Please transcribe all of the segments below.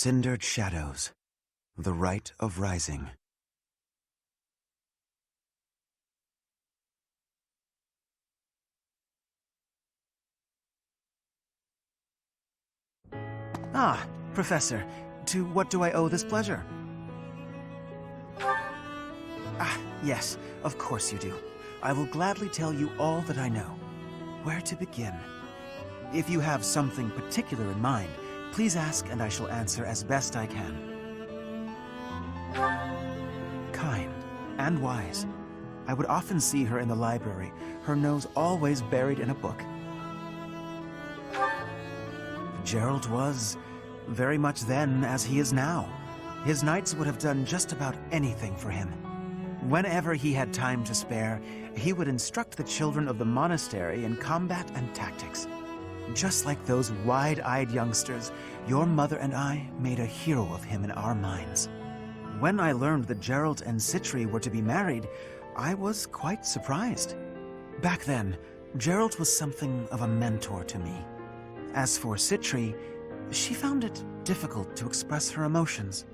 Cindered shadows. The Rite of Rising. Ah, Professor, to what do I owe this pleasure? Ah, yes, of course you do. I will gladly tell you all that I know. Where to begin? If you have something particular in mind, please ask and I shall answer as best I can. Kind and wise. I would often see her in the library, her nose always buried in a book. Gerald was very much then as he is now. His knights would have done just about anything for him. Whenever he had time to spare, he would instruct the children of the monastery in combat and tactics. Just like those wide-eyed youngsters, your mother and I made a hero of him in our minds. When I learned that Gerald and Citri were to be married, I was quite surprised. Back then, Gerald was something of a mentor to me. As for Citri, she found it difficult to express her emotions.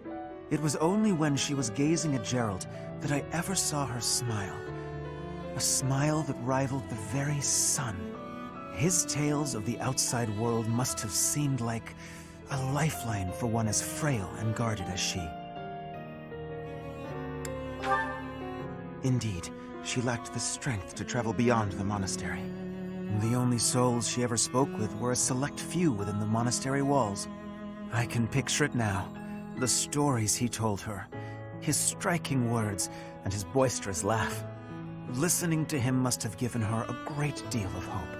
It was only when she was gazing at Gerald that I ever saw her smile. A smile that rivaled the very sun. His tales of the outside world must have seemed like a lifeline for one as frail and guarded as she. Indeed, she lacked the strength to travel beyond the monastery. The only souls she ever spoke with were a select few within the monastery walls. I can picture it now, the stories he told her, his striking words, and his boisterous laugh. Listening to him must have given her a great deal of hope.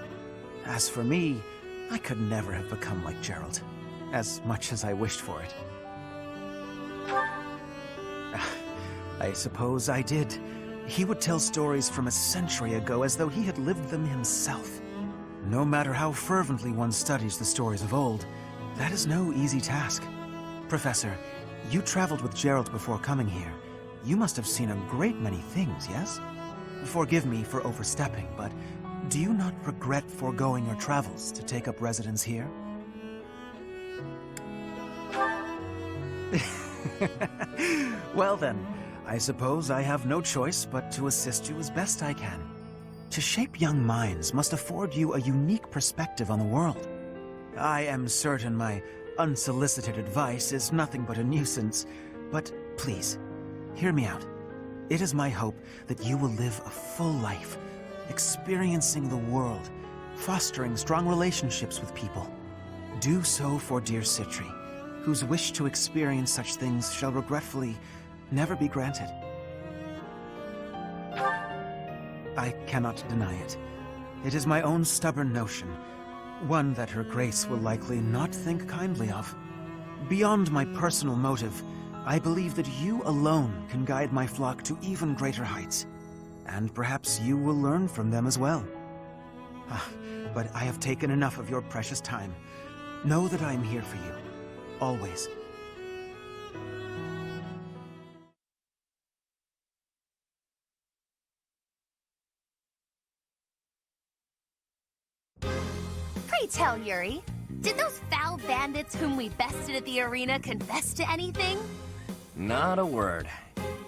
As for me, I could never have become like Gerald, as much as I wished for it. I suppose I did. He would tell stories from a century ago as though he had lived them himself. No matter how fervently one studies the stories of old, that is no easy task. Professor, you traveled with Gerald before coming here. You must have seen a great many things, yes? Forgive me for overstepping, but do you not regret foregoing your travels to take up residence here? Well then, I suppose I have no choice but to assist you as best I can. To shape young minds must afford you a unique perspective on the world. I am certain my unsolicited advice is nothing but a nuisance, but please, hear me out. It is my hope that you will live a full life, experiencing the world, fostering strong relationships with people. Do so for dear Citri, whose wish to experience such things shall regretfully never be granted. I cannot deny it. It is my own stubborn notion, one that Her Grace will likely not think kindly of. Beyond my personal motive, I believe that you alone can guide my flock to even greater heights, and perhaps you will learn from them as well. But I have taken enough of your precious time. Know that I am here for you, always. Pray tell, Yuri, did those foul bandits whom we bested at the arena confess to anything? Not a word.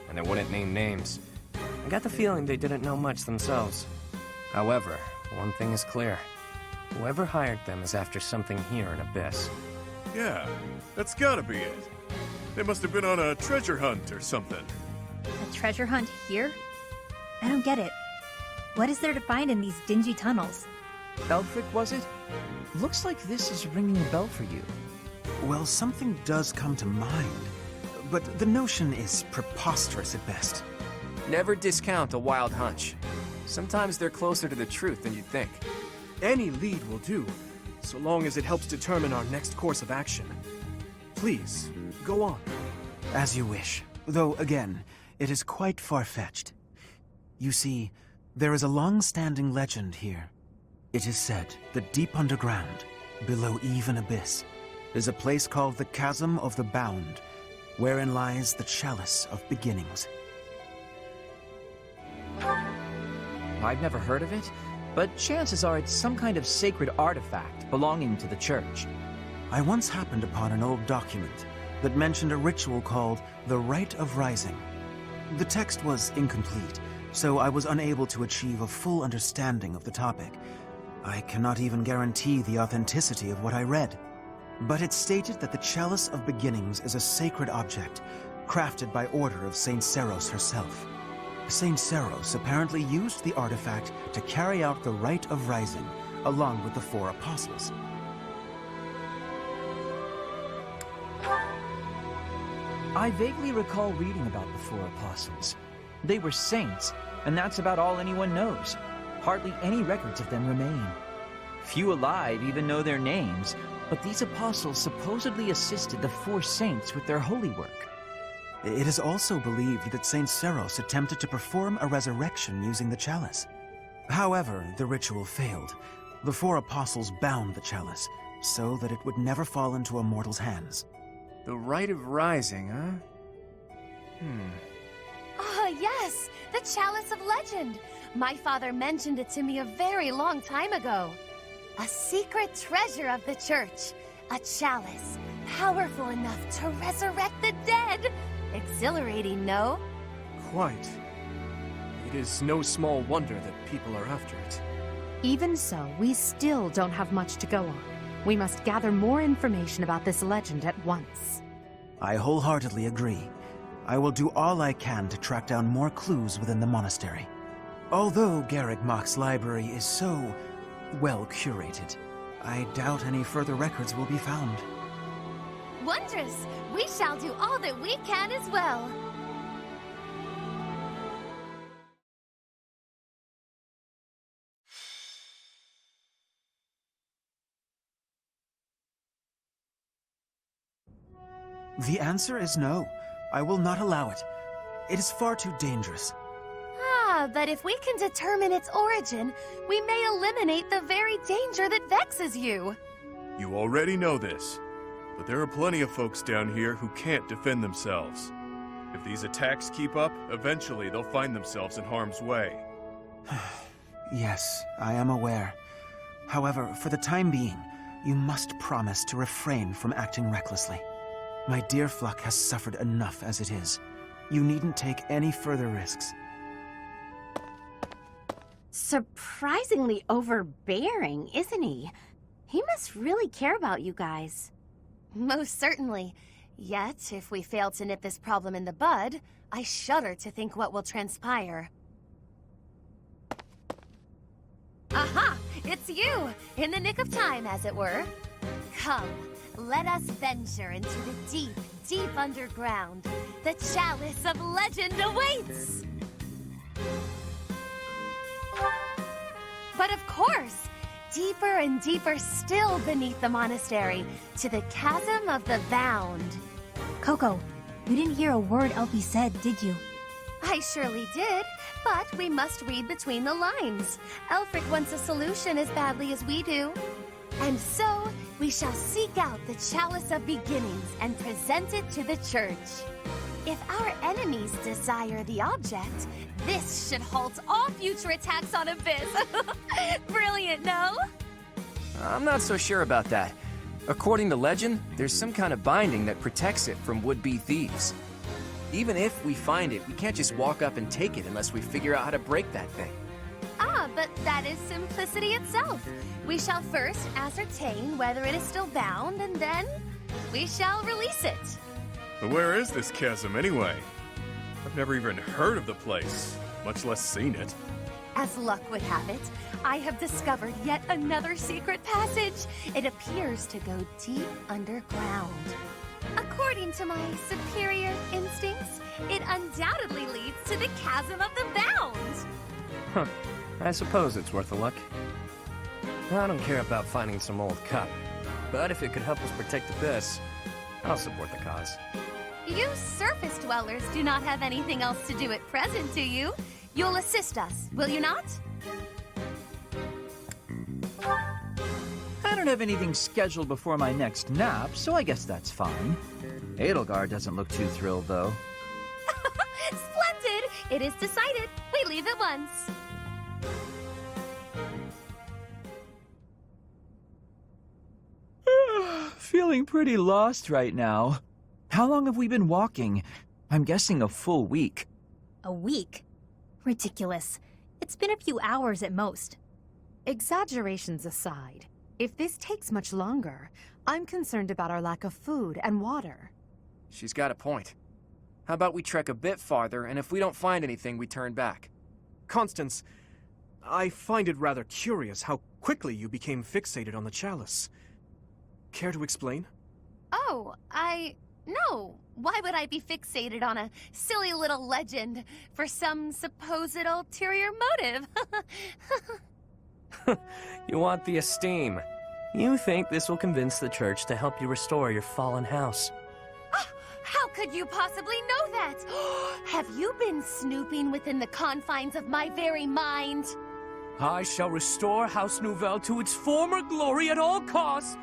And they wouldn't name names. I got the feeling they didn't know much themselves. However, one thing is clear. Whoever hired them is after something here in Abyss. Yeah, that's gotta be it. They must have been on a treasure hunt or something. A treasure hunt here? I don't get it. What is there to find in these dingy tunnels? Belfric, was it? Looks like this is ringing a bell for you. Well, something does come to mind, but the notion is preposterous at best. Never discount a wild hunch. Sometimes they're closer to the truth than you'd think. Any lead will do, so long as it helps determine our next course of action. Please, go on. As you wish, though again, it is quite far-fetched. You see, there is a long-standing legend here. It is said that deep underground, below even Abyss, is a place called the Chasm of the Bound, wherein lies the Chalice of Beginnings. I've never heard of it, but chances are it's some kind of sacred artifact belonging to the church. I once happened upon an old document, that mentioned a ritual called the Rite of Rising. The text was incomplete, so I was unable to achieve a full understanding of the topic. I cannot even guarantee the authenticity of what I read. But it stated that the Chalice of Beginnings is a sacred object, crafted by order of Saint Seros herself. Saint Seros apparently used the artifact to carry out the Rite of Rising, along with the 4 apostles. I vaguely recall reading about the 4 apostles. They were saints, and that's about all anyone knows. Hardly any records of them remain. Few alive even know their names, but these apostles supposedly assisted the 4 saints with their holy work. It is also believed that Saint Seros attempted to perform a resurrection using the chalice. However, the ritual failed. The 4 apostles bound the chalice, so that it would never fall into a mortal's hands. The Rite of Rising, huh? Ah, yes! The Chalice of Legend! My father mentioned it to me a very long time ago. A secret treasure of the church. A chalice, powerful enough to resurrect the dead. Exhilarating, no? Quite. It is no small wonder that people are after it. Even so, we still don't have much to go on. We must gather more information about this legend at once. I wholeheartedly agree. I will do all I can to track down more clues within the monastery. Although Garreg Mach's library is so well curated, I doubt any further records will be found. Wondrous! We shall do all that we can as well. The answer is no. I will not allow it. It is far too dangerous. Ah, but if we can determine its origin, we may eliminate the very danger that vexes you. You already know this, but there are plenty of folks down here who can't defend themselves. If these attacks keep up, eventually they'll find themselves in harm's way. Yes, I am aware. However, for the time being, you must promise to refrain from acting recklessly. My dear Fluck has suffered enough as it is. You needn't take any further risks. Surprisingly overbearing, isn't he? He must really care about you guys. Most certainly. Yet, if we fail to nip this problem in the bud, I shudder to think what will transpire. Aha! It's you! In the nick of time, as it were. Come, let us venture into the deep, deep underground. The Chalice of Legend awaits! But of course, deeper and deeper still beneath the monastery, to the Chasm of the Bound. Coco, you didn't hear a word Elfie said, did you? I surely did, but we must read between the lines. Elfric wants a solution as badly as we do. And so, we shall seek out the Chalice of Beginnings and present it to the church. If our enemies desire the object, this should halt all future attacks on Abyss. Brilliant, no? I'm not so sure about that. According to legend, there's some kind of binding that protects it from would-be thieves. Even if we find it, we can't just walk up and take it unless we figure out how to break that thing. Ah, but that is simplicity itself. We shall first ascertain whether it is still bound, and then we shall release it. But where is this chasm anyway? I've never even heard of the place, much less seen it. As luck would have it, I have discovered yet another secret passage. It appears to go deep underground. According to my superior instincts, it undoubtedly leads to the Chasm of the Bound. Huh. I suppose it's worth a look. I don't care about finding some old cup, but if it could help us protect Abyss, I'll support the cause. You surface dwellers do not have anything else to do at present, do you? You'll assist us, will you not? I don't have anything scheduled before my next nap, so I guess that's fine. Edelgard doesn't look too thrilled, though. Splendid! It is decided. We leave at once. Feeling pretty lost right now. How long have we been walking? I'm guessing a full week. A week? Ridiculous. It's been a few hours at most. Exaggerations aside, if this takes much longer, I'm concerned about our lack of food and water. She's got a point. How about we trek a bit farther, and if we don't find anything, we turn back? Constance, I find it rather curious how quickly you became fixated on the chalice. Care to explain? Oh, No. Why would I be fixated on a silly little legend for some supposed ulterior motive? You want the esteem. You think this will convince the church to help you restore your fallen house. How could you possibly know that? Have you been snooping within the confines of my very mind? I shall restore House Nouvelle to its former glory at all costs.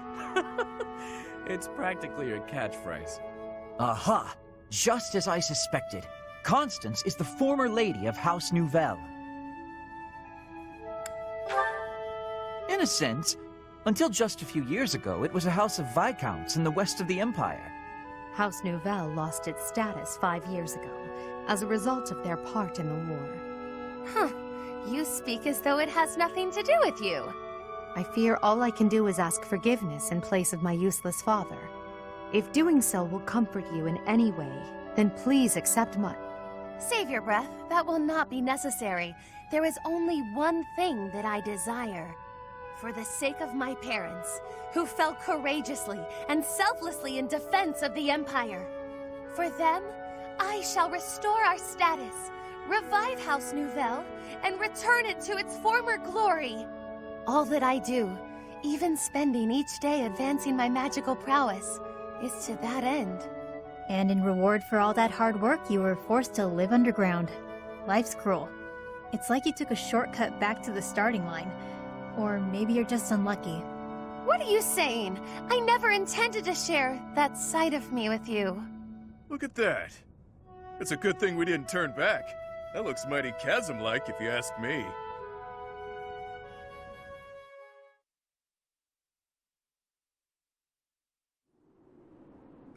It's practically your catchphrase. Aha! Just as I suspected. Constance is the former lady of House Nouvelle. In a sense, until just a few years ago, it was a house of viscounts in the west of the Empire. House Nouvelle lost its status 5 years ago, as a result of their part in the war. Huh. You speak as though it has nothing to do with you. I fear all I can do is ask forgiveness in place of my useless father. If doing so will comfort you in any way, then please accept my... Save your breath. That will not be necessary. There is only one thing that I desire. For the sake of my parents, who fell courageously and selflessly in defense of the Empire. For them, I shall restore our status, revive House Nouvelle, and return it to its former glory. All that I do, even spending each day advancing my magical prowess, is to that end. And in reward for all that hard work, you were forced to live underground. Life's cruel. It's like you took a shortcut back to the starting line. Or maybe you're just unlucky. What are you saying? I never intended to share that side of me with you. Look at that. It's a good thing we didn't turn back. That looks mighty chasm-like, if you ask me.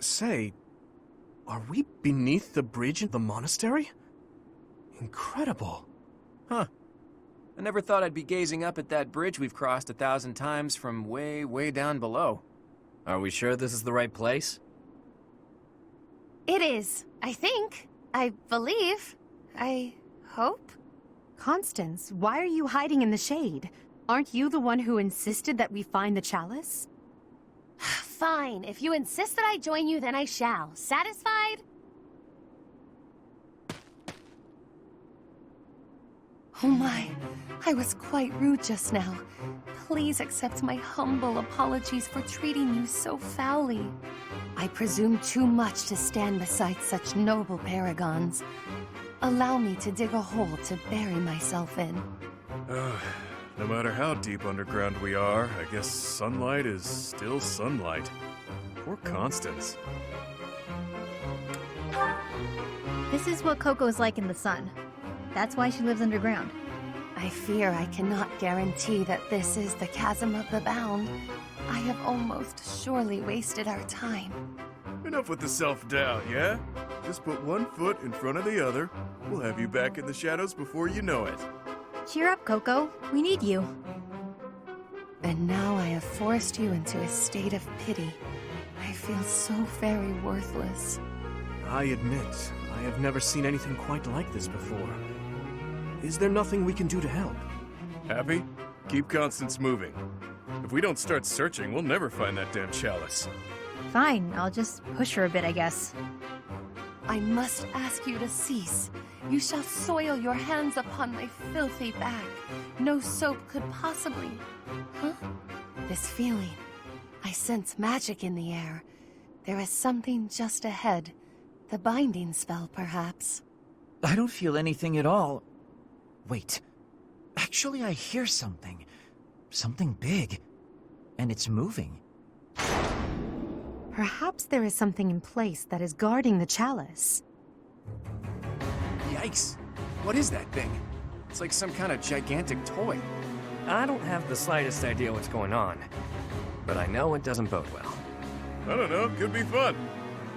Say, are we beneath the bridge in the monastery? Incredible. Huh. I never thought I'd be gazing up at that bridge we've crossed 1,000 times from way, way down below. Are we sure this is the right place? It is, I think. I believe. I hope. Constance, why are you hiding in the shade? Aren't you the one who insisted that we find the chalice? Fine. If you insist that I join you, then I shall. Satisfied? Oh my, I was quite rude just now. Please accept my humble apologies for treating you so foully. I presume too much to stand beside such noble paragons. Allow me to dig a hole to bury myself in. No matter how deep underground we are, I guess sunlight is still sunlight. Poor Constance. This is what Coco's like in the sun. That's why she lives underground. I fear I cannot guarantee that this is the chasm of the bound. I have almost surely wasted our time. Enough with the self-doubt, yeah? Just put one foot in front of the other. We'll have you back in the shadows before you know it. Cheer up, Coco. We need you. And now I have forced you into a state of pity. I feel so very worthless. I admit, I have never seen anything quite like this before. Is there nothing we can do to help? Happy? Keep Constance moving. If we don't start searching, we'll never find that damn chalice. Fine, I'll just push her a bit, I guess. I must ask you to cease. You shall soil your hands upon my filthy back. No soap could possibly... Huh? This feeling. I sense magic in the air. There is something just ahead. The binding spell, perhaps. I don't feel anything at all. Wait. Actually, I hear something. Something big. And it's moving. Perhaps there is something in place that is guarding the chalice. Yikes. What is that thing? It's like some kind of gigantic toy. I don't have the slightest idea what's going on, but I know it doesn't bode well. I don't know, could be fun.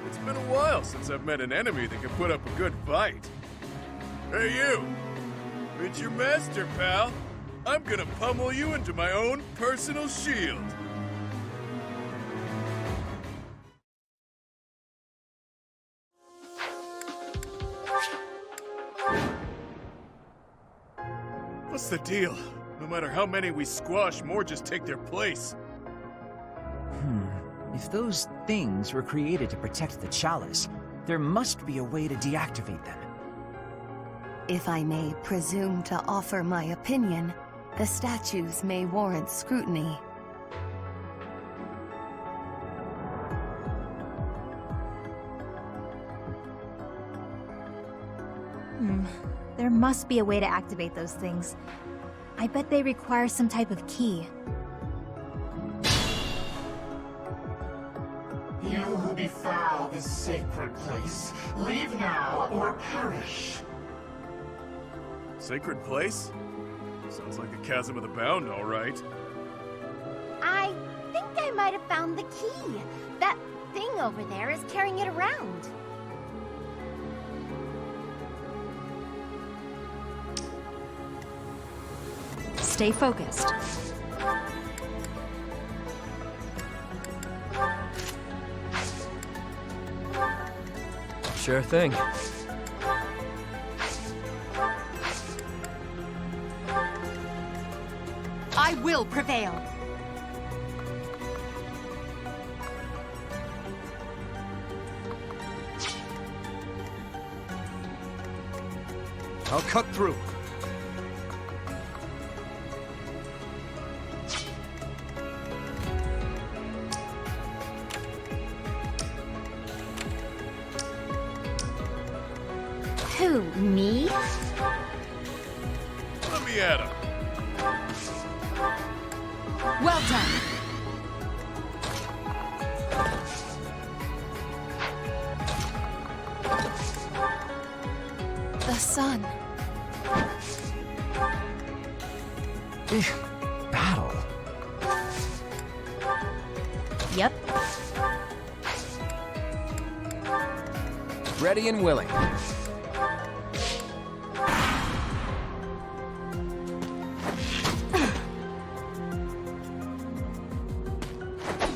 It's been a while since I've met an enemy that can put up a good fight. Hey, you! Meet your master, pal. I'm gonna pummel you into my own personal shield. What's the deal? No matter how many we squash, more just take their place. If those things were created to protect the chalice, there must be a way to deactivate them. If I may presume to offer my opinion, the statues may warrant scrutiny. There must be a way to activate those things. I bet they require some type of key. You who befoul this sacred place, leave now or perish. Sacred place? Sounds like a chasm with a bound, all right. I think I might have found the key. That thing over there is carrying it around. Stay focused. Sure thing. I will prevail. I'll cut through. Who, me? Let me at him. Well done. The sun. Battle. Yep. Ready and willing.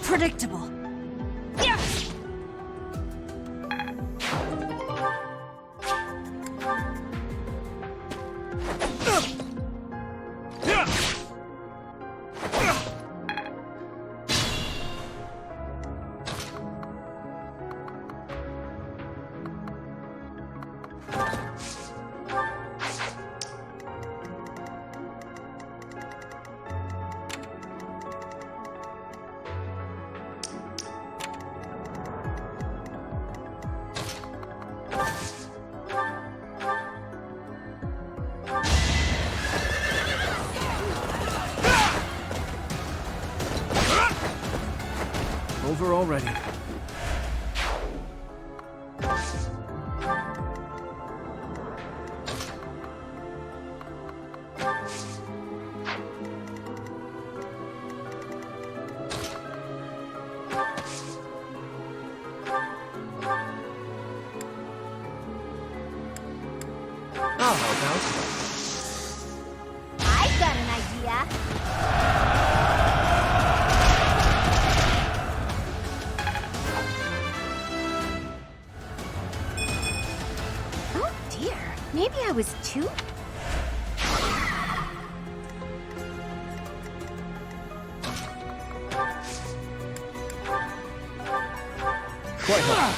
Predictable. Yes! Over already. I'll help out. I've got an idea. Oh dear, maybe I was too... Quite well.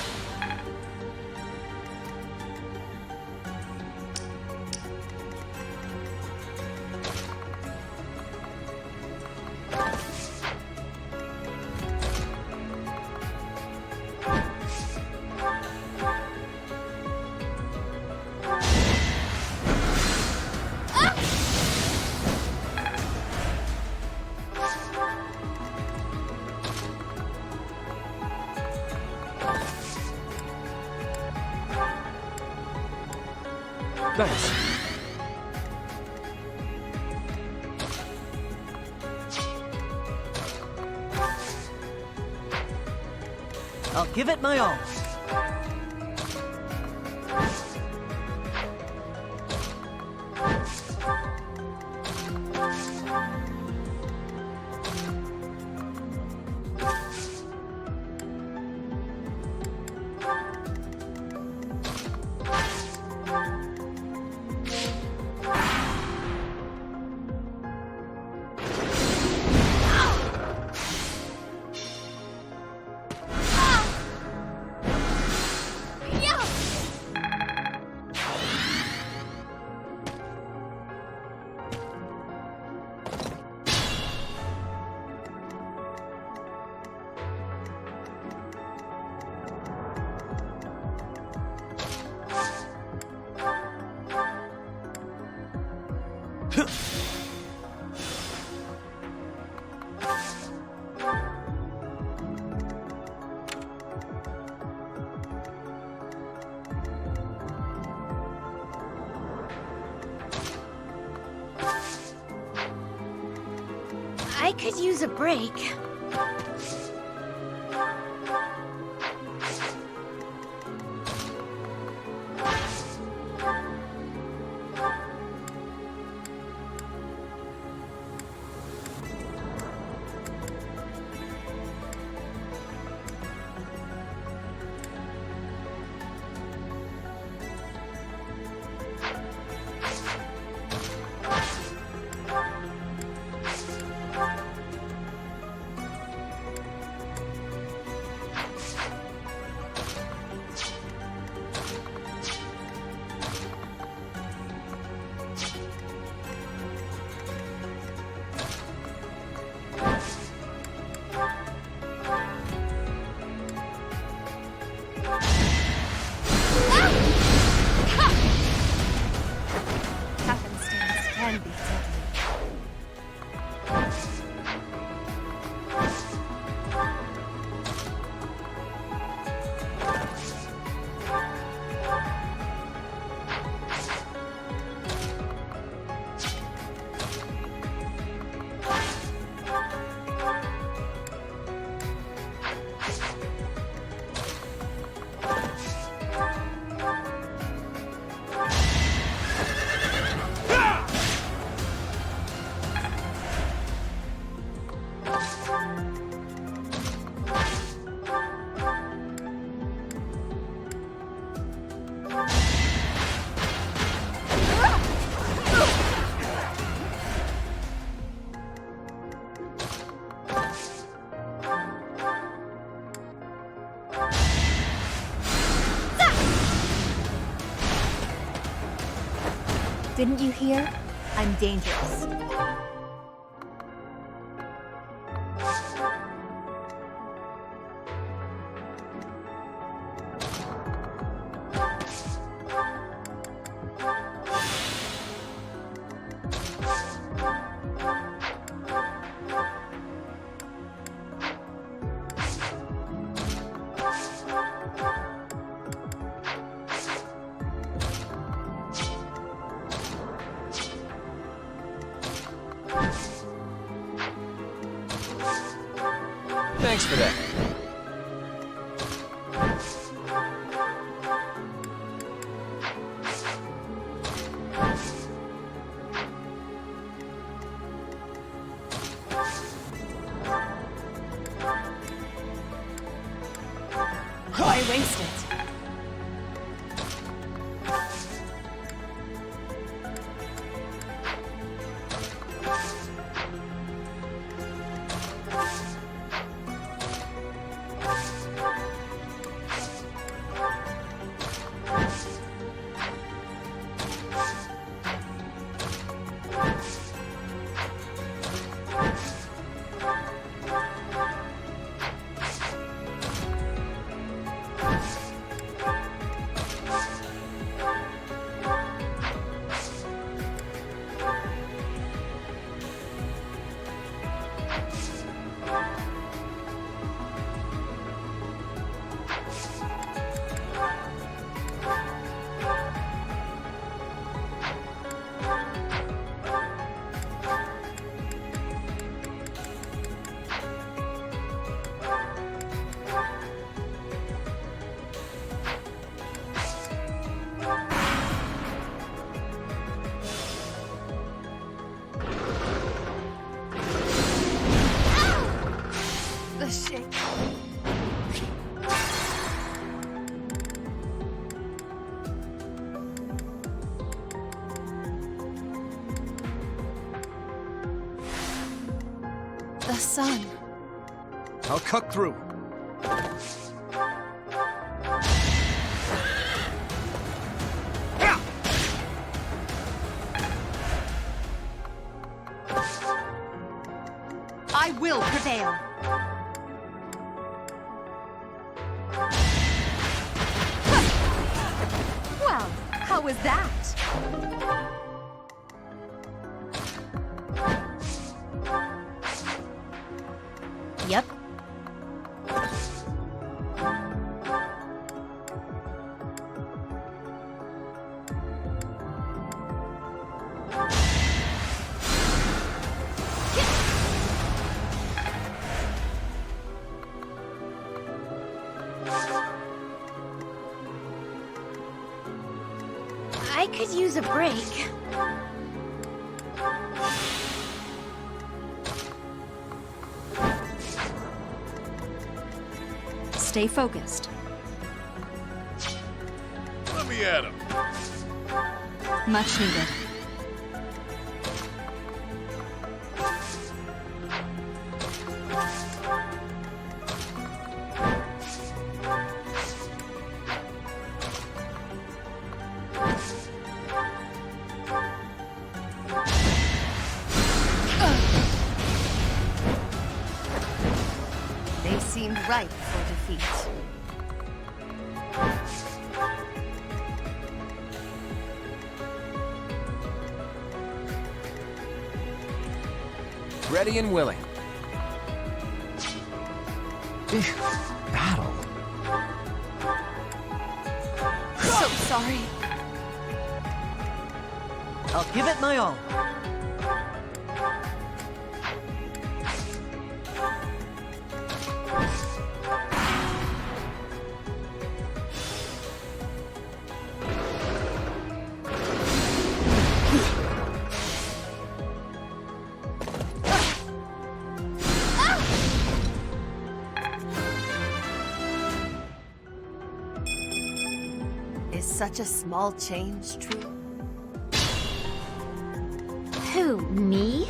Nice. I'll give it my all. I could use a break. Happenstance can be deadly. Didn't you hear? I'm dangerous. Thanks for that. Why waste it? The shake. The sun. I'll cut through. I will prevail. Well, how was that? Yep. I could use a break. Stay focused. Let me at him. Much needed. They seemed ripe for defeat. Ready and willing. Battle. So sorry. I'll give it my all. Is such a small change true? Who, me?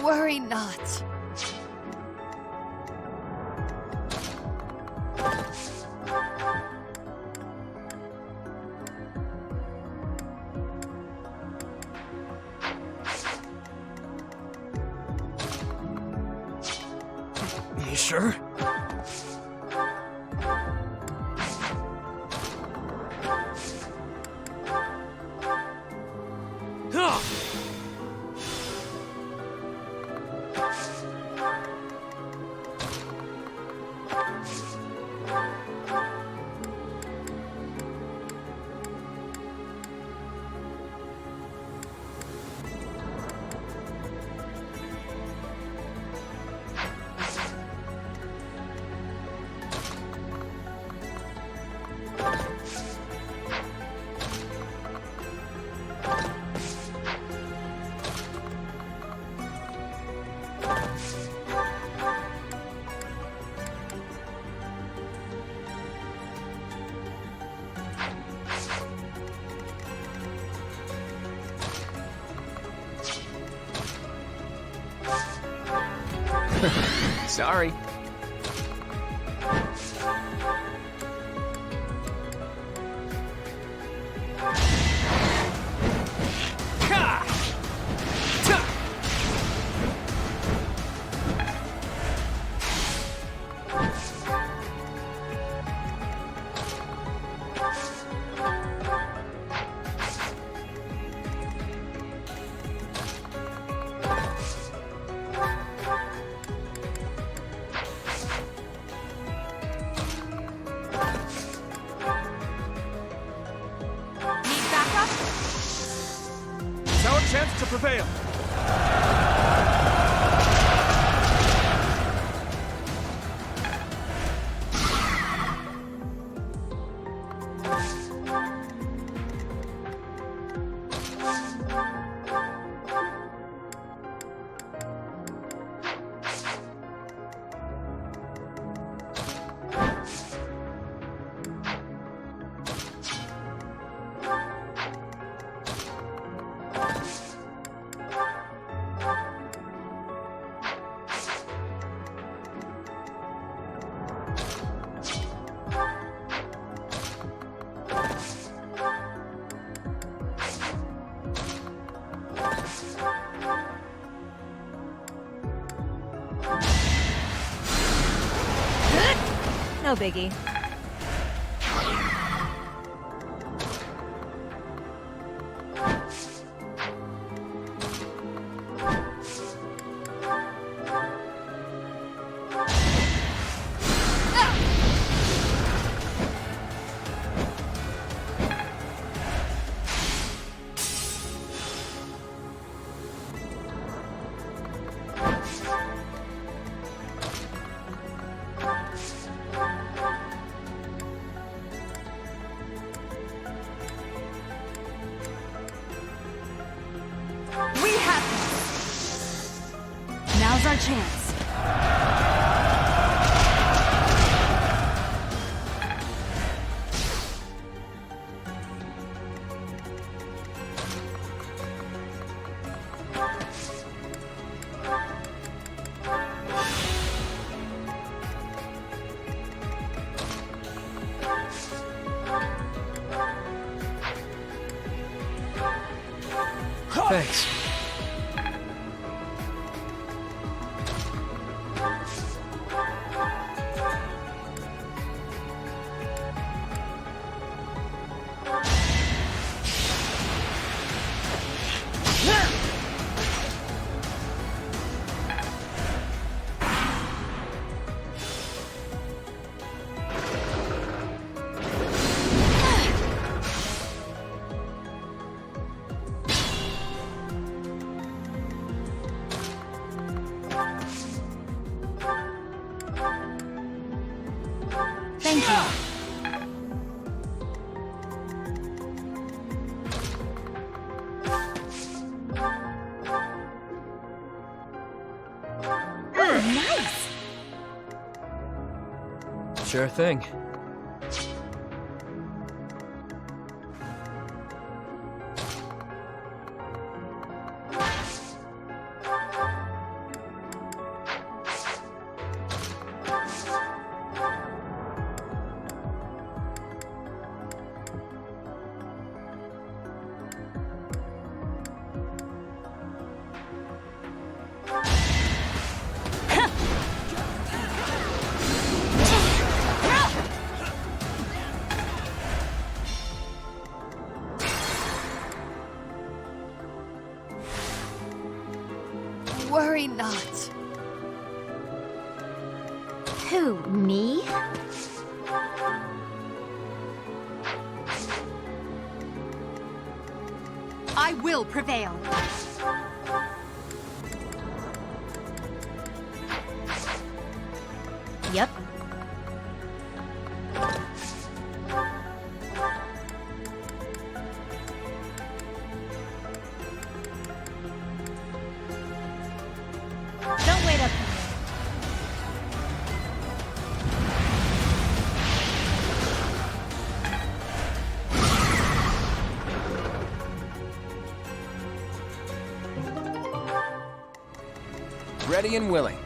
Worry not. You sure? Sorry. It's our chance to prevail. No biggie. We have this! Now's our chance. Thanks. Thank you. Nice! Sure thing. Worry not. Who, me? I will prevail. Yep. Don't wait up for me. Ready and willing.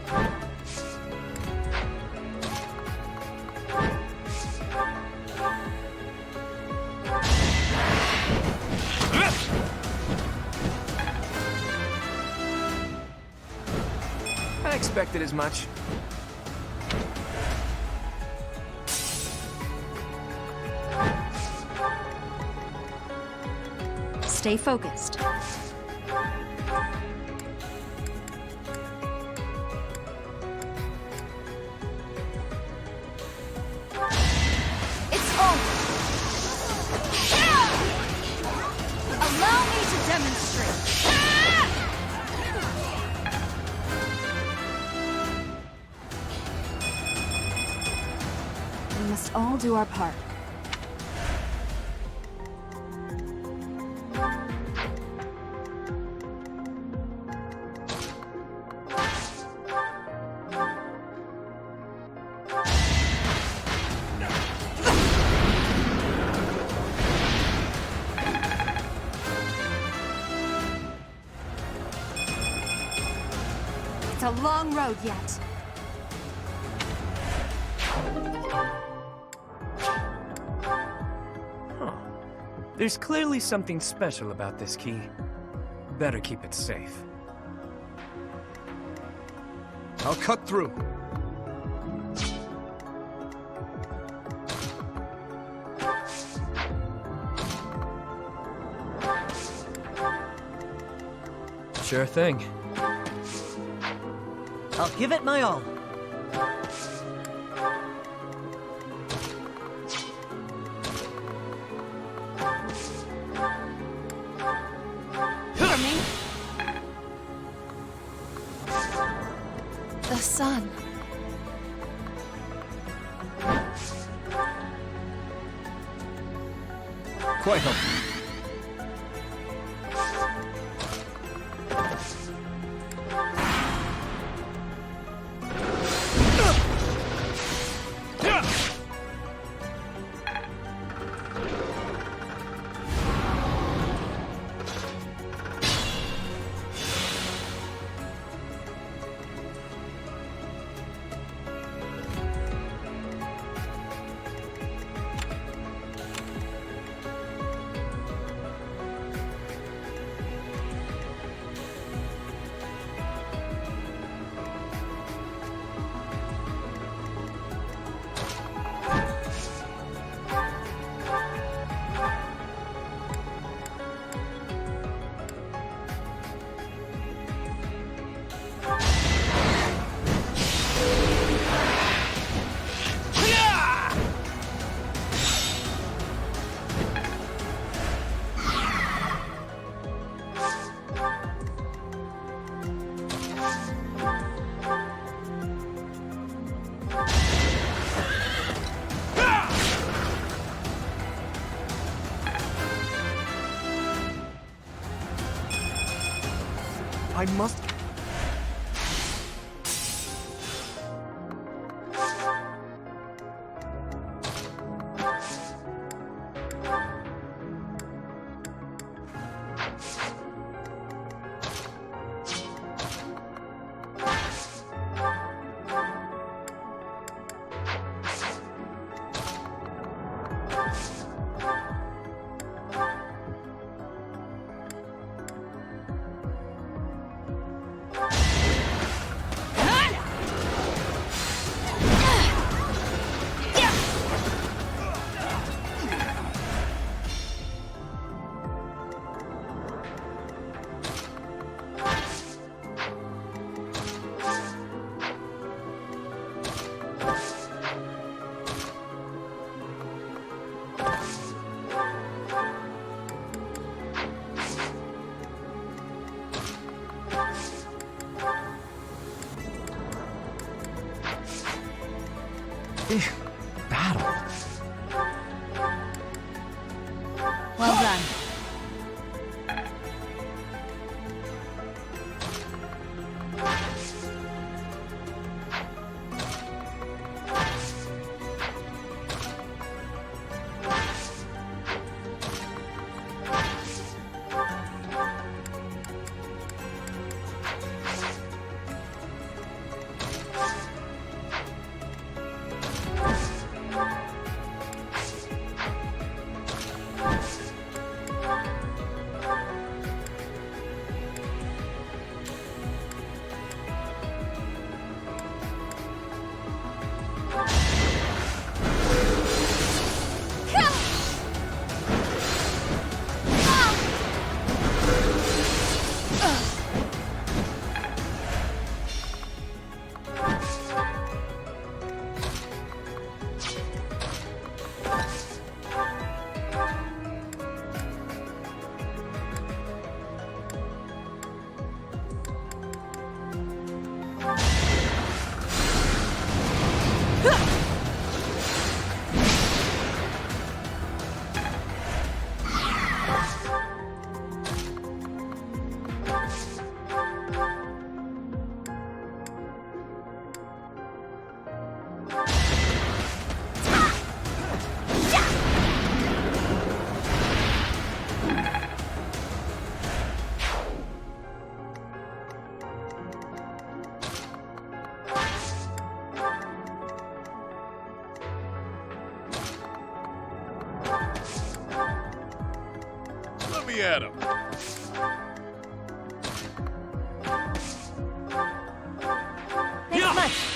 I expected as much. Stay focused. It's over! Allow me to demonstrate! We must all do our part. It's a long road yet. There's clearly something special about this key. Better keep it safe. I'll cut through. Sure thing. I'll give it my all. For me. The sun. Quite helpful. I must... Battle. Well done. Let me at him. Thanks much.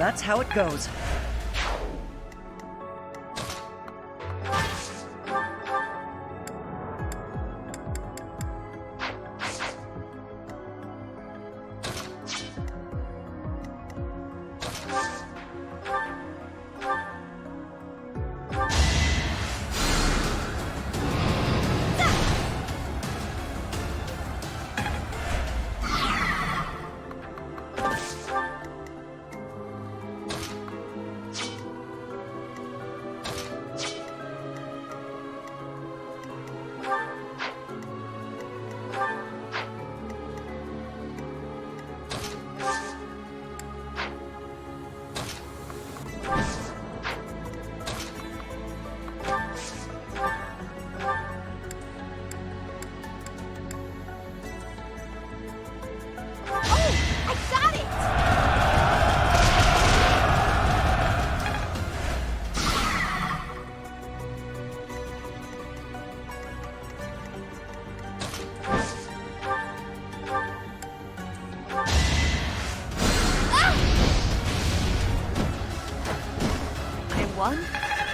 That's how it goes.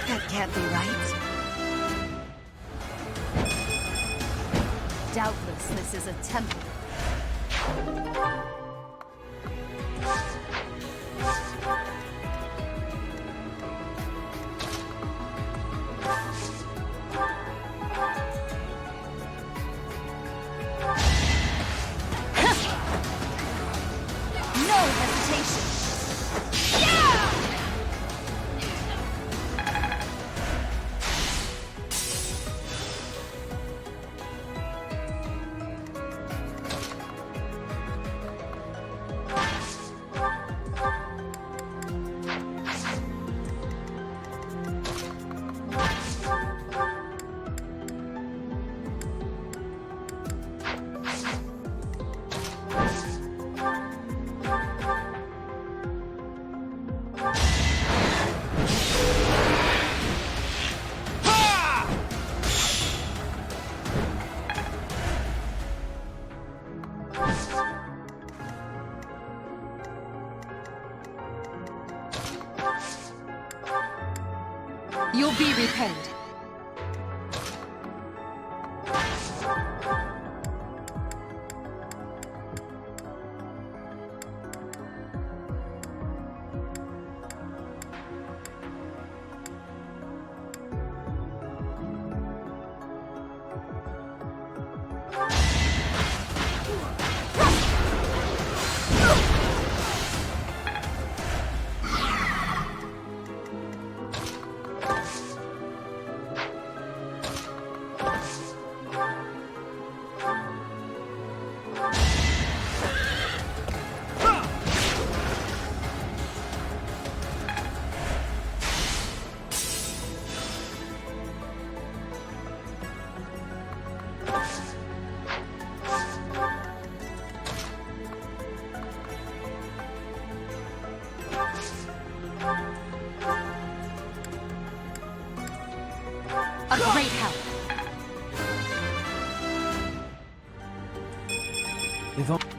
That can't be right. Doubtless, this is a temple. No hesitation. You'll be repaid. A great help. If only...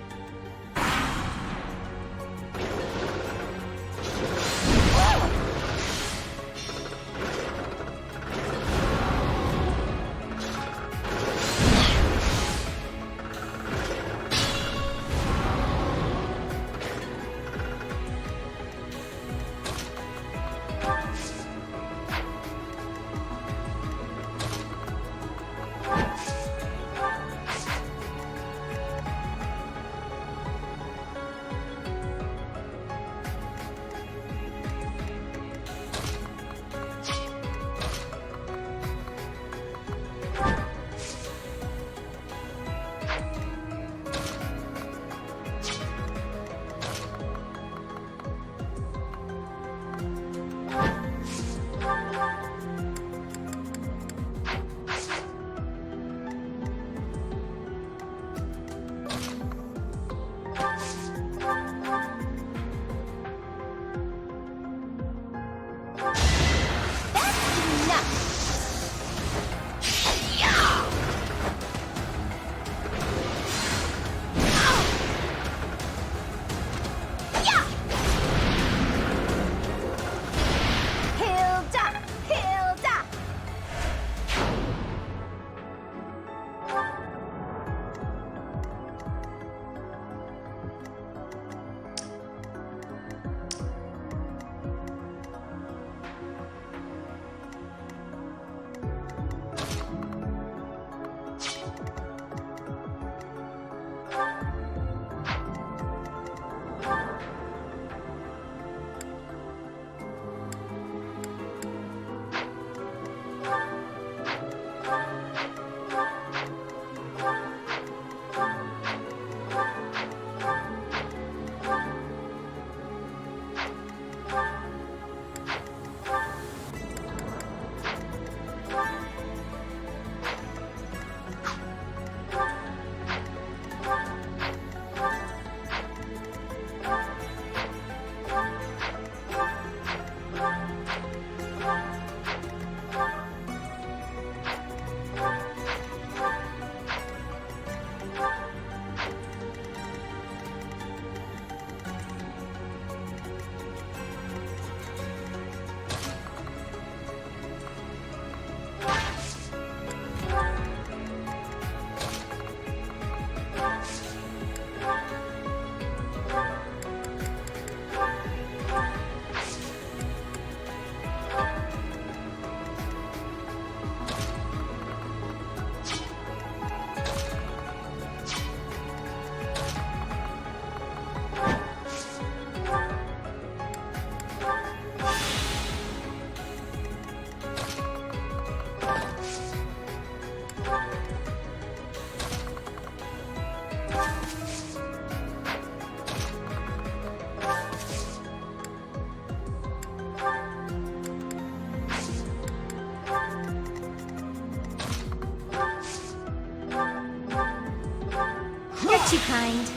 too kind.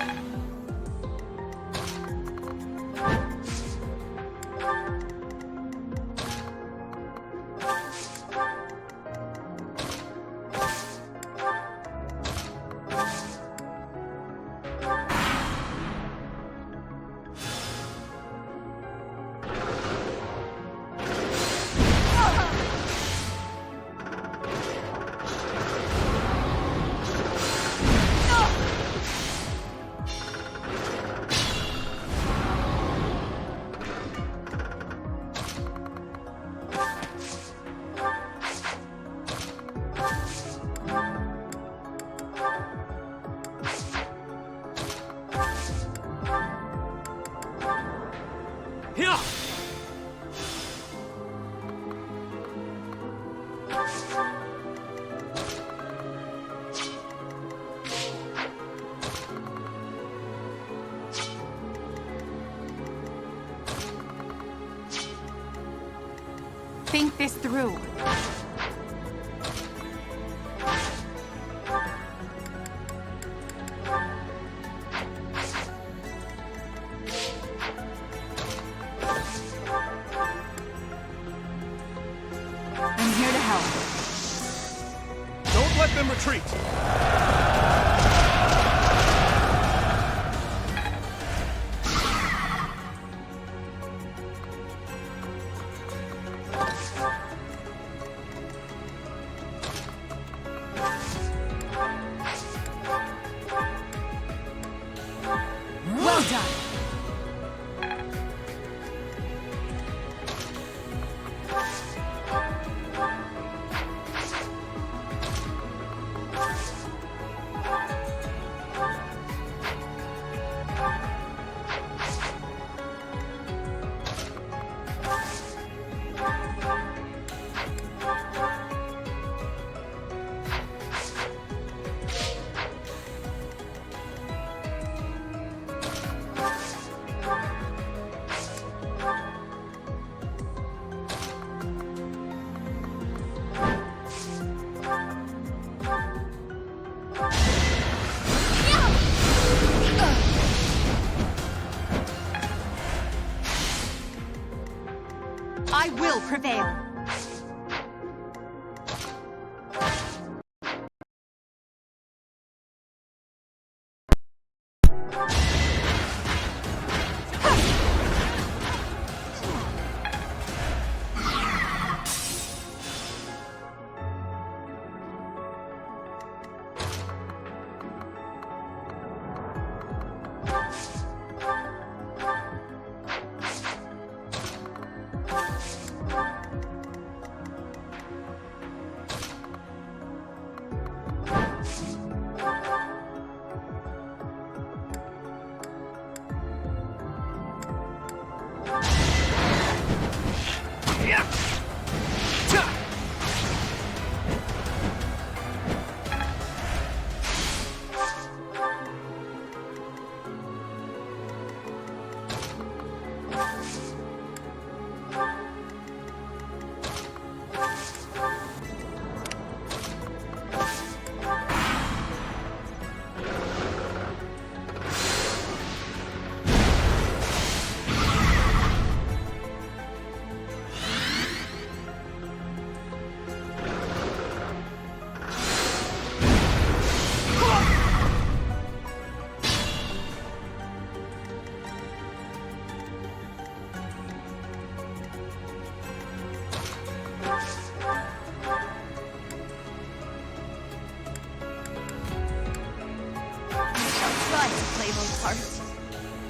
Think this through. I'm here to help. Don't let them retreat! Well done. I will prevail.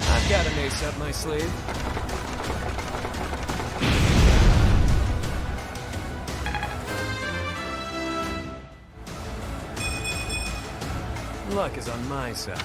I've got an ace up my sleeve. Luck is on my side.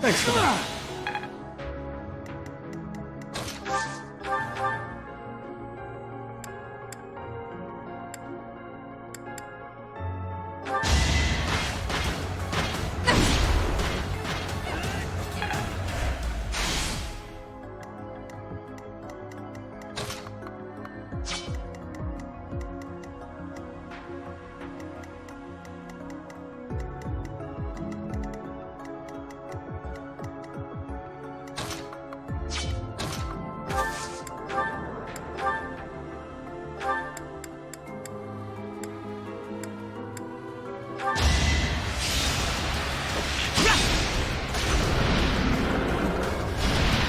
Thanks for that.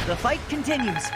The fight continues.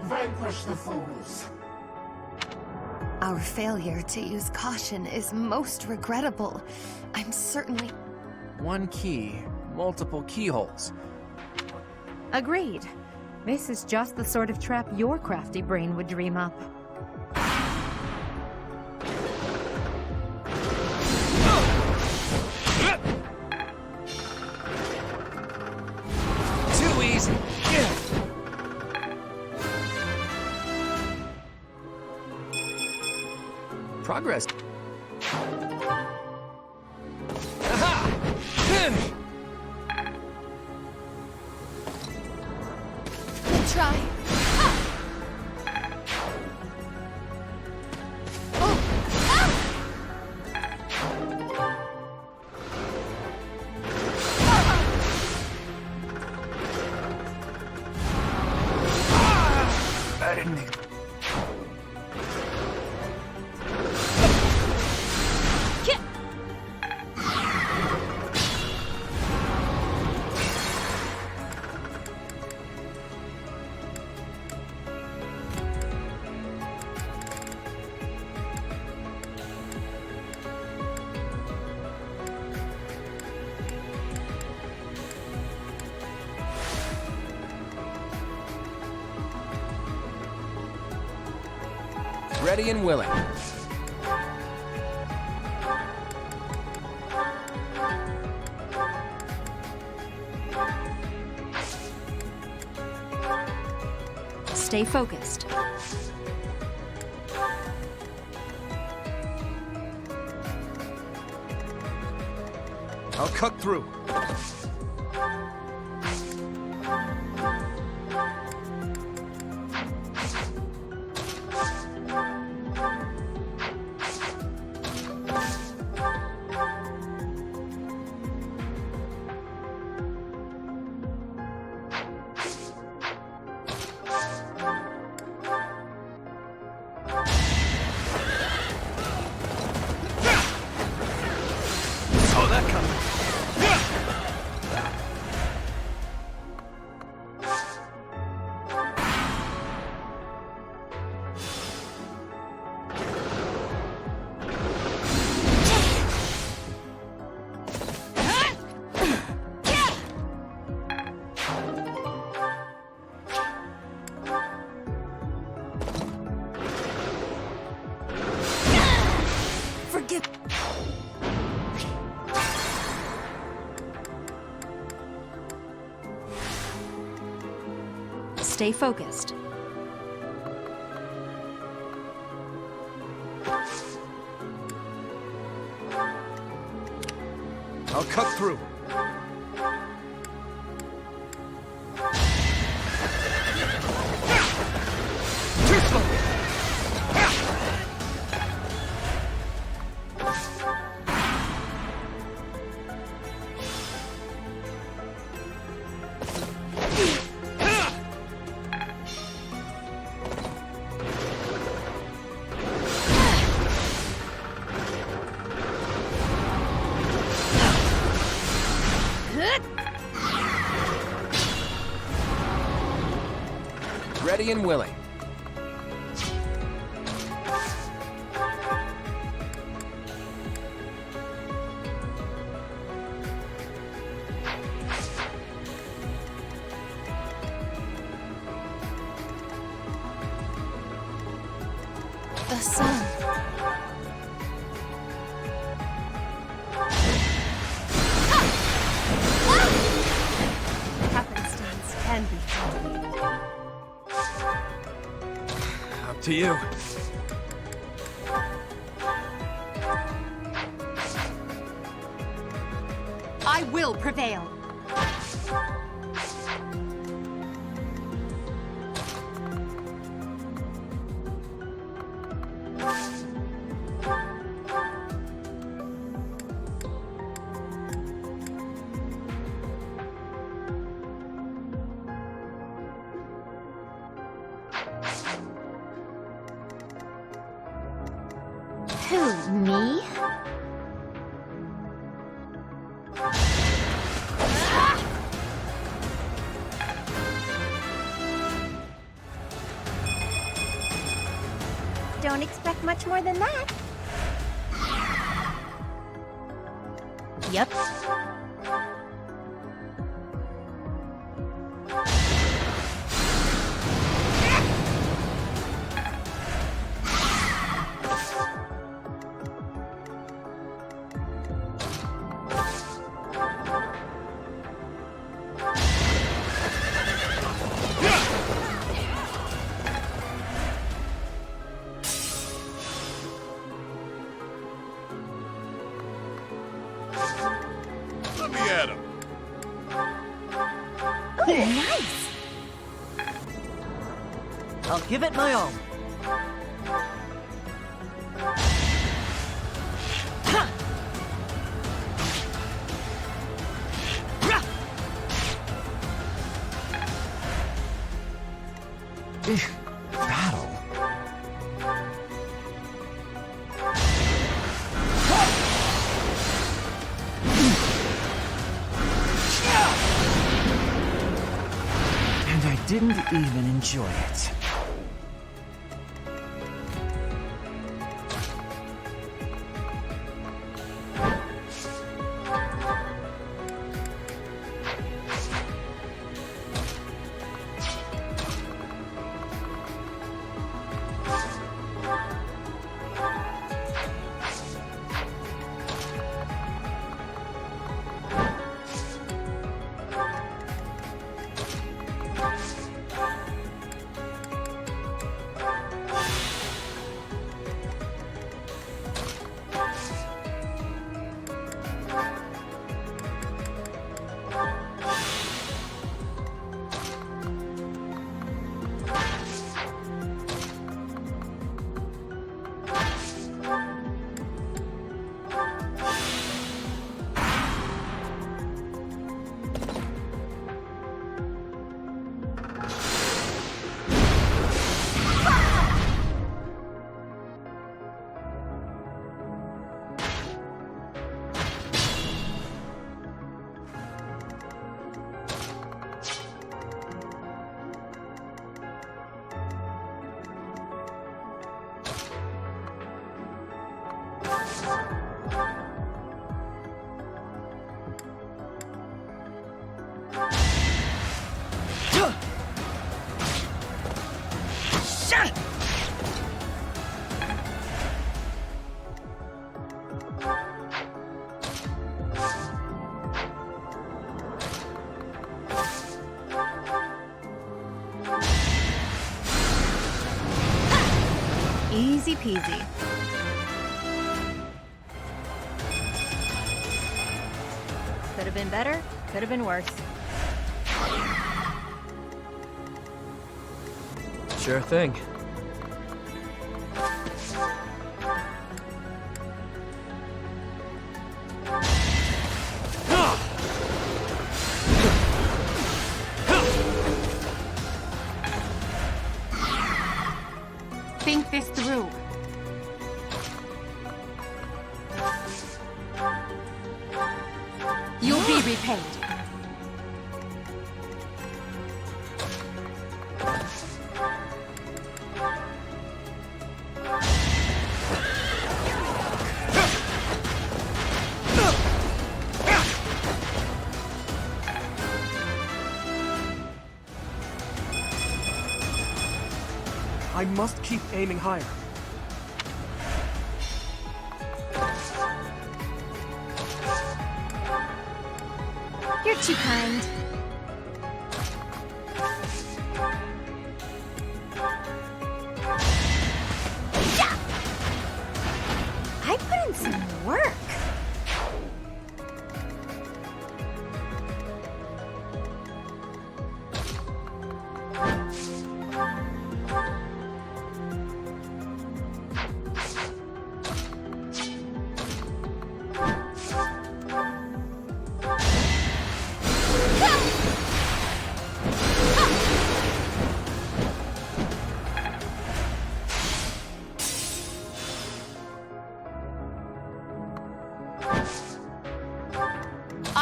Vanquish the fools. Our failure to use caution is most regrettable. I'm certainly... One key, multiple keyholes. Agreed. This is just the sort of trap your crafty brain would dream up. Too easy. Progress. Aha! Good try. I didn't think... Ready and willing. Stay focused. I'll cut through. stay focused. I'll cut through. Too slow! Ready and willing. The sun. Happenstance can be complicated. Up to you. I will prevail. Who, me? Don't expect much more than that. Yep. Let me at him. Oh, nice! I'll give it my all. Battle? And I didn't even enjoy it. Easy peasy. Could have been better, could have been worse. Sure thing. Think this through. You'll be repaid. I must keep aiming higher. You're too kind. Yeah! I put in some work.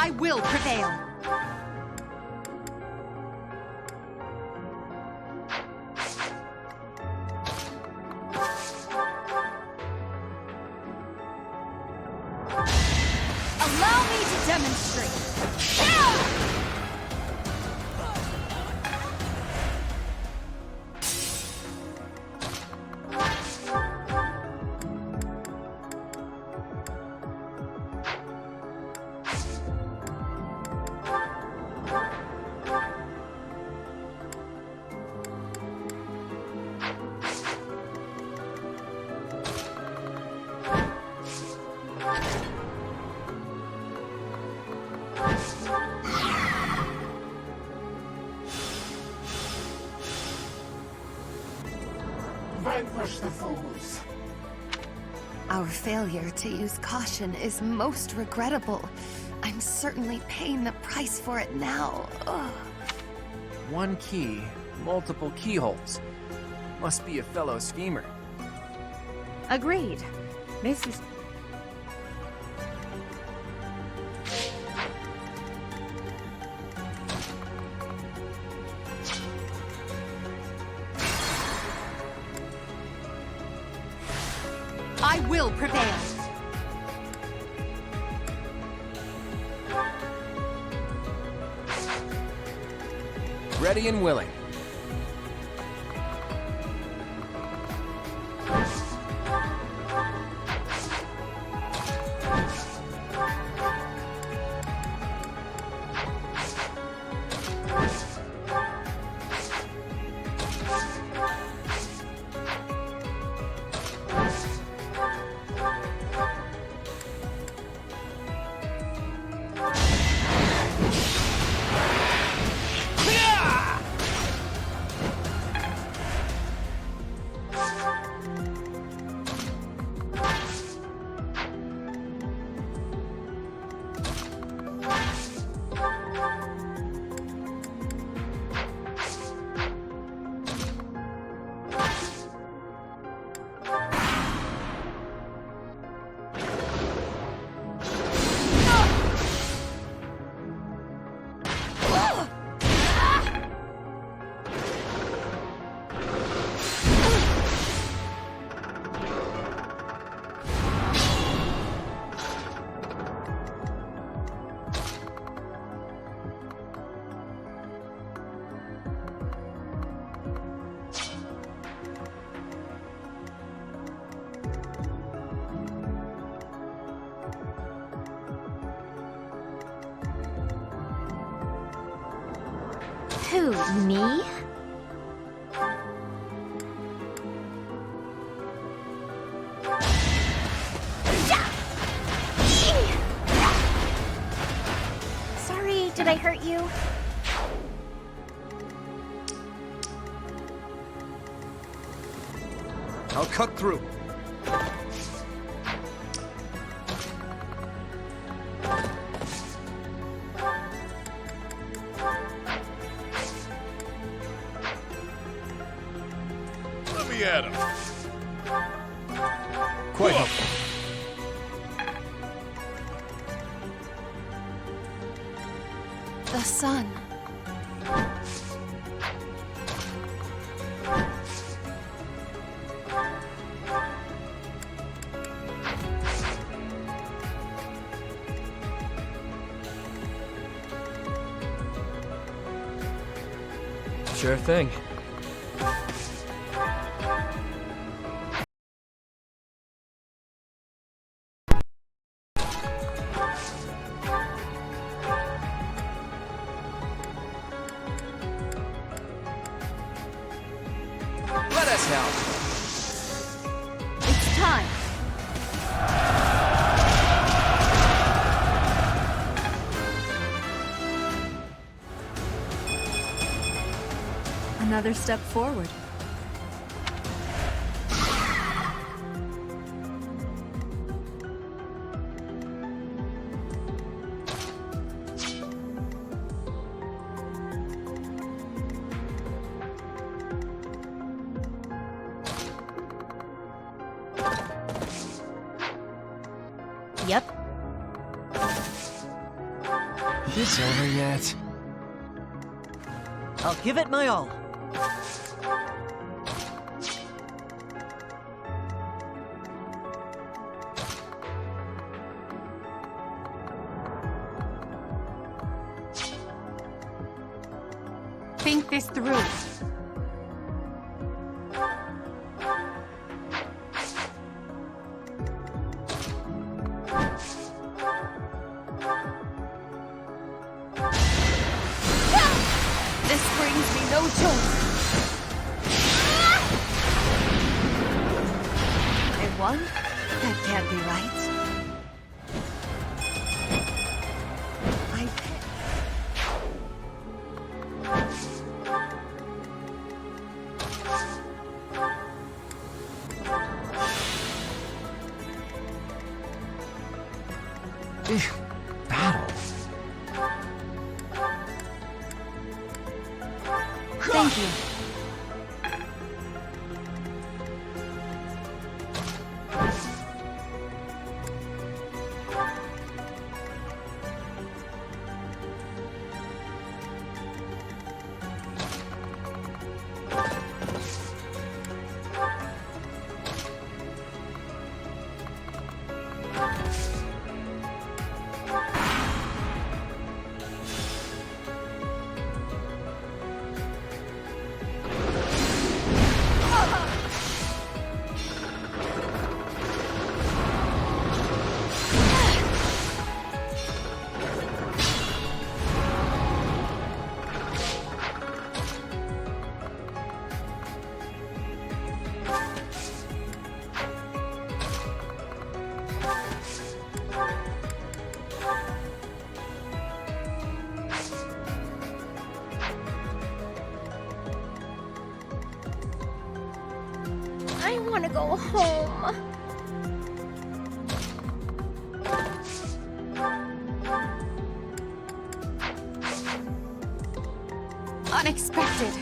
I will prevail. Allow me to demonstrate. Yeah! Vanquish the fools. Our failure to use caution is most regrettable. I'm certainly paying the price for it now. Ugh. One key, multiple keyholes. Must be a fellow schemer. Agreed. This is... I will prevail. Ready and willing. Who, me? I'll cut through. Let me at him. Quite helpful. The sun. Sure thing. Let us help. It's time. Another step forward. Yep. This over yet? I'll give it my all. Think this through. This brings me no joy. I won? That can't be right. Battle. Thank you. I want to go home. Unexpected.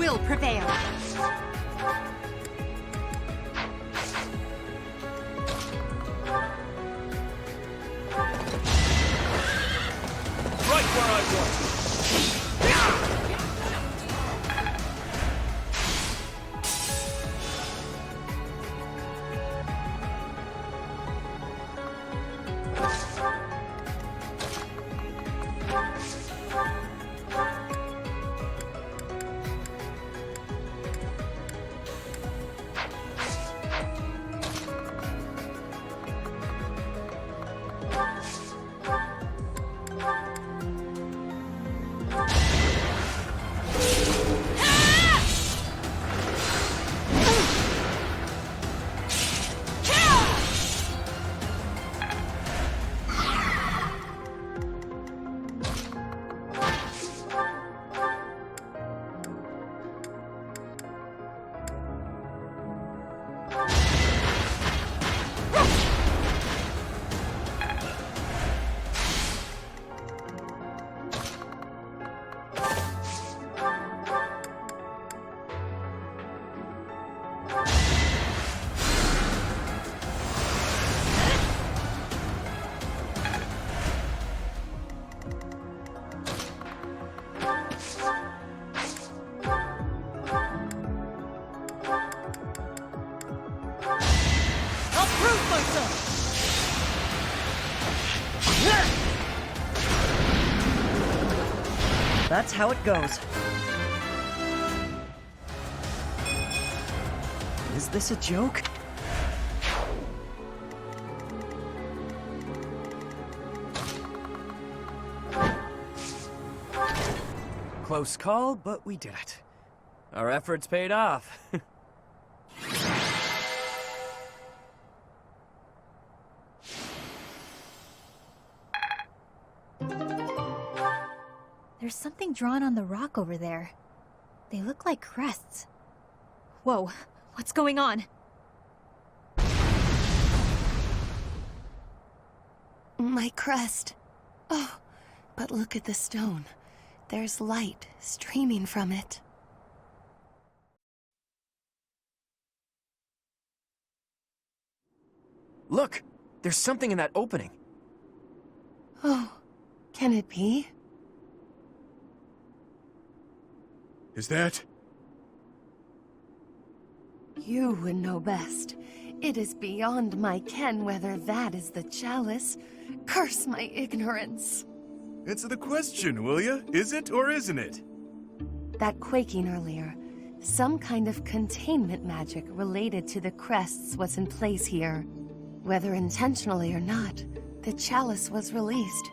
will prevail. Right where I want you. That's how it goes. Is this a joke? Close call, but we did it. Our efforts paid off. There's something drawn on the rock over there. They look like crests. Whoa, what's going on? My crest. Oh, but look at the stone. There's light streaming from it. Look! There's something in that opening. Oh, can it be? Is that? You would know best. It is beyond my ken whether that is the chalice. Curse my ignorance. Answer the question, will ya? Is it or isn't it? That quaking earlier. Some kind of containment magic related to the crests was in place here. Whether intentionally or not, the chalice was released.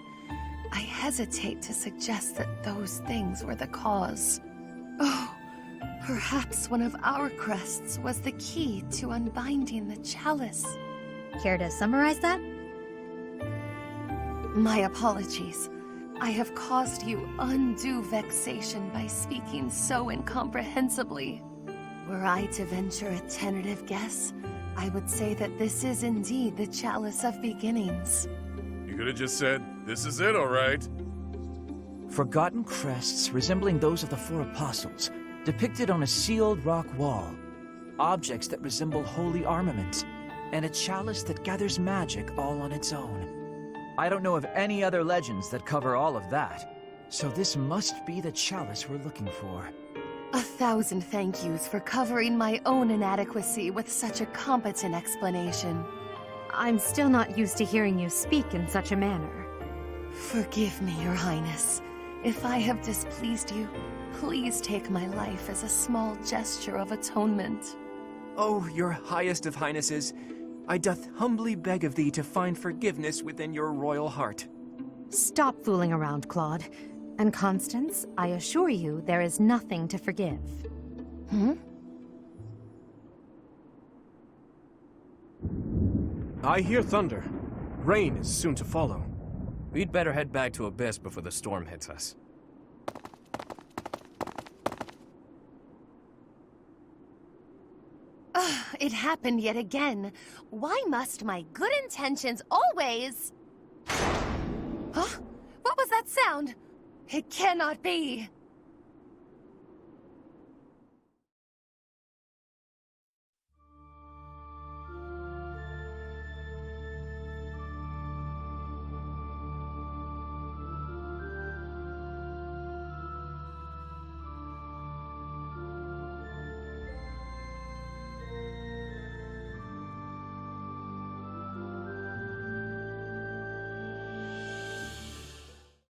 I hesitate to suggest that those things were the cause. Oh, perhaps one of our crests was the key to unbinding the chalice. Care to summarize that? My apologies. I have caused you undue vexation by speaking so incomprehensibly. Were I to venture a tentative guess, I would say that this is indeed the chalice of beginnings. You could have just said, this is it, all right. Forgotten crests resembling those of the Four Apostles, depicted on a sealed rock wall. Objects that resemble holy armaments, and a chalice that gathers magic all on its own. I don't know of any other legends that cover all of that, so this must be the chalice we're looking for. 1,000 thank yous for covering my own inadequacy with such a competent explanation. I'm still not used to hearing you speak in such a manner. Forgive me, Your Highness. If I have displeased you, please take my life as a small gesture of atonement. Oh, your highest of highnesses, I doth humbly beg of thee to find forgiveness within your royal heart. Stop fooling around, Claude. And Constance, I assure you there is nothing to forgive. I hear thunder. Rain is soon to follow. We'd better head back to Abyss before the storm hits us. Ugh, it happened yet again. Why must my good intentions always... Huh? What was that sound? It cannot be.